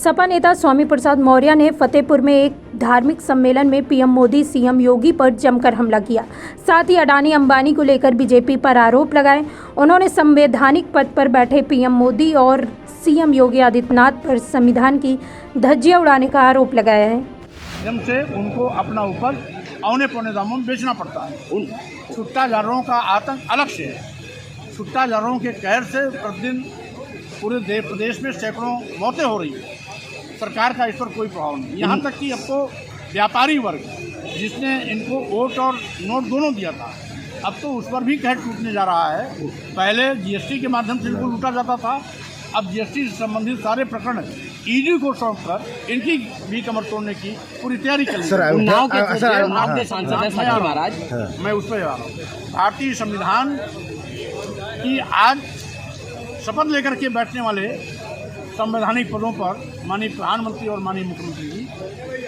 सपा नेता स्वामी प्रसाद मौर्य ने फतेहपुर में एक धार्मिक सम्मेलन में पीएम मोदी सीएम योगी पर जमकर हमला किया। साथ ही अडानी अंबानी को लेकर बीजेपी पर आरोप लगाए। उन्होंने संवैधानिक पद पर बैठे पीएम मोदी और सीएम योगी आदित्यनाथ पर संविधान की धज्जियां उड़ाने का आरोप लगाया है। से उनको अपना उपज औने पौने दामों में बेचना पड़ता है। उन छुट्टाजारों का आतंक अलग से है। छुट्टाजारों के कहर से प्रतिदिन पूरे प्रदेश में सैकड़ों मौतें हो रही हैं। सरकार का इस पर कोई प्रभाव नहीं। यहाँ तक कि अब तो व्यापारी वर्ग जिसने इनको वोट और नोट दोनों दिया था, अब तो उस पर भी कहर टूटने जा रहा है। पहले जीएसटी के माध्यम से इनको लूटा जाता था, अब जीएसटी से संबंधित सारे प्रकरण ईडी को सौंप कर इनकी भी कमर तोड़ने की पूरी तैयारी कर ली। मैं उस पर आ रहा हूँ। भारतीय संविधान की आज शपथ लेकर के बैठने वाले संवैधानिक पदों पर माननीय प्रधानमंत्री और माननीय मुख्यमंत्री जी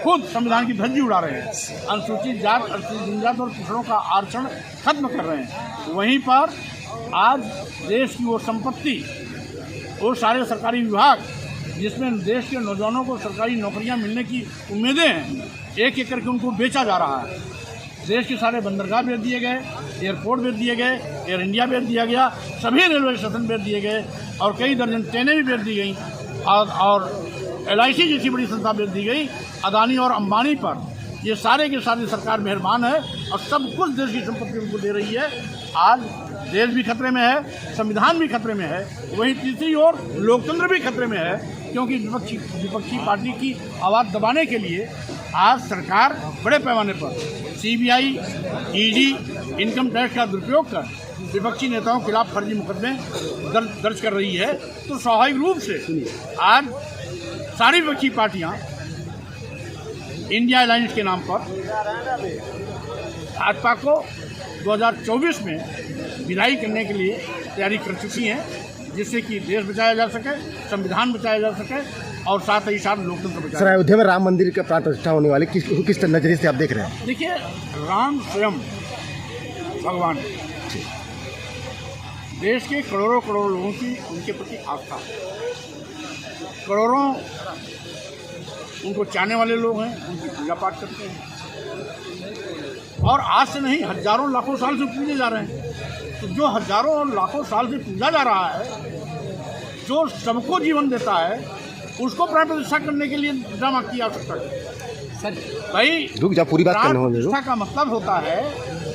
खुद संविधान की धज्जी उड़ा रहे हैं। अनुसूचित जात, अनुसूचित जनजाति और पिछड़ों का आरक्षण खत्म कर रहे हैं। वहीं पर आज देश की वो संपत्ति, वो सारे सरकारी विभाग जिसमें देश के नौजवानों को सरकारी नौकरियां मिलने की उम्मीदें हैं, एक एक करके उनको बेचा जा रहा है। देश के सारे बंदरगाह बेच दिए गए, एयरपोर्ट बेच दिए गए, एयर इंडिया बेच दिया गया, सभी रेलवे स्टेशन बेच दिए गए और कई दर्जन ट्रेनें भी बेच दी गई और LIC जैसी बड़ी संस्था बेच दी गई। अदानी और अंबानी पर ये सारे के सारे सरकार मेहरबान है और सब कुछ देश की संपत्ति उनको दे रही है। आज देश भी खतरे में है, संविधान भी खतरे में है, वहीं तीसरी ओर लोकतंत्र भी खतरे में है, क्योंकि विपक्षी पार्टी की आवाज़ दबाने के लिए आज सरकार बड़े पैमाने पर CBI, ED, इनकम टैक्स का दुरुपयोग कर विपक्षी नेताओं के खिलाफ फर्जी मुकदमे दर्ज कर रही है। तो स्वाभाविक रूप से आज सारी विपक्षी पार्टियां इंडिया अलायंस के नाम पर भाजपा को 2024 में विदाई करने के लिए तैयारी कर चुकी हैं, जिससे कि देश बचाया जा सके, संविधान बचाया जा सके और साथ ही साथ लोकतंत्र बचाया। सर, अयोध्या में राम मंदिर का प्राण प्रतिष्ठा होने वाली किस नजरिए से आप देख रहे हैं? देखिए, राम स्वयं भगवान, देश के करोड़ों करोड़ों लोगों की उनके प्रति आस्था है। करोड़ों उनको चाहने वाले लोग हैं, उनकी पूजा पाठ करते हैं और आज से नहीं, हजारों लाखों साल से पूजे जा रहे हैं। तो जो हजारों और लाखों साल से पूजा जा रहा है, जो सबको जीवन देता है, उसको प्राण प्रतिष्ठा करने के लिए ड्रामा की आवश्यकता है। सर भाई, पूरी बात प्राण प्रतिष्ठा का मतलब होता है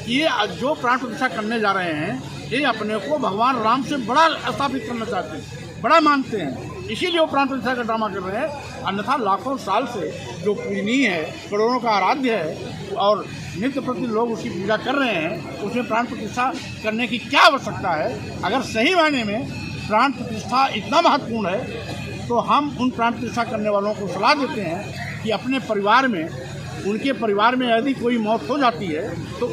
कि ये जो प्राण प्रतिष्ठा करने जा रहे हैं, ये अपने को भगवान राम से बड़ा स्थापित करना चाहते हैं, बड़ा मानते हैं, इसीलिए वो प्राण प्रतिष्ठा का ड्रामा कर रहे हैं। अन्यथा लाखों साल से जो पूजनीय है, करोड़ों का आराध्य है और नित्य प्रति लोग उसकी पूजा कर रहे हैं, उसमें प्राण प्रतिष्ठा करने की क्या आवश्यकता है? अगर सही मायने में प्राण प्रतिष्ठा इतना महत्वपूर्ण है, तो हम उन प्राण प्रतिष्ठा करने वालों को सलाह देते हैं कि अपने परिवार में, उनके परिवार में यदि कोई मौत हो जाती है तो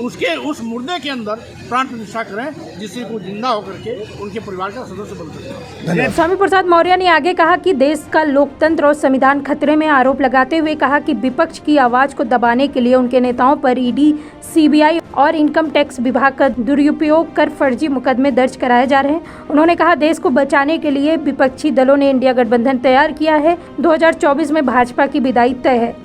उस मुर्दे के अंदर प्राण प्रतिष्ठा करें, जिससे वो जिंदा होकर के उनके परिवार का सदस्य बन सके। स्वामी प्रसाद मौर्य ने आगे कहा कि देश का लोकतंत्र और संविधान खतरे में आरोप लगाते हुए कहा कि विपक्ष की आवाज को दबाने के लिए उनके नेताओं पर ED, CBI और इनकम टैक्स विभाग का दुरुपयोग कर फर्जी मुकदमे दर्ज कराए जा रहे हैं। उन्होंने कहा, देश को बचाने के लिए विपक्षी दलों ने इंडिया गठबंधन तैयार किया है। 2024 में भाजपा की विदाई तय है।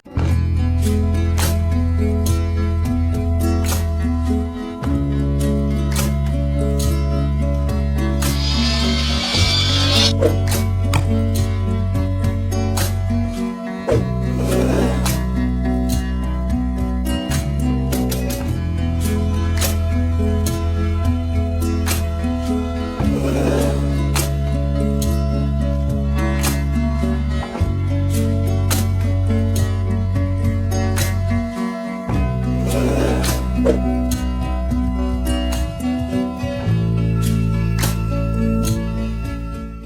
धन्यवाद।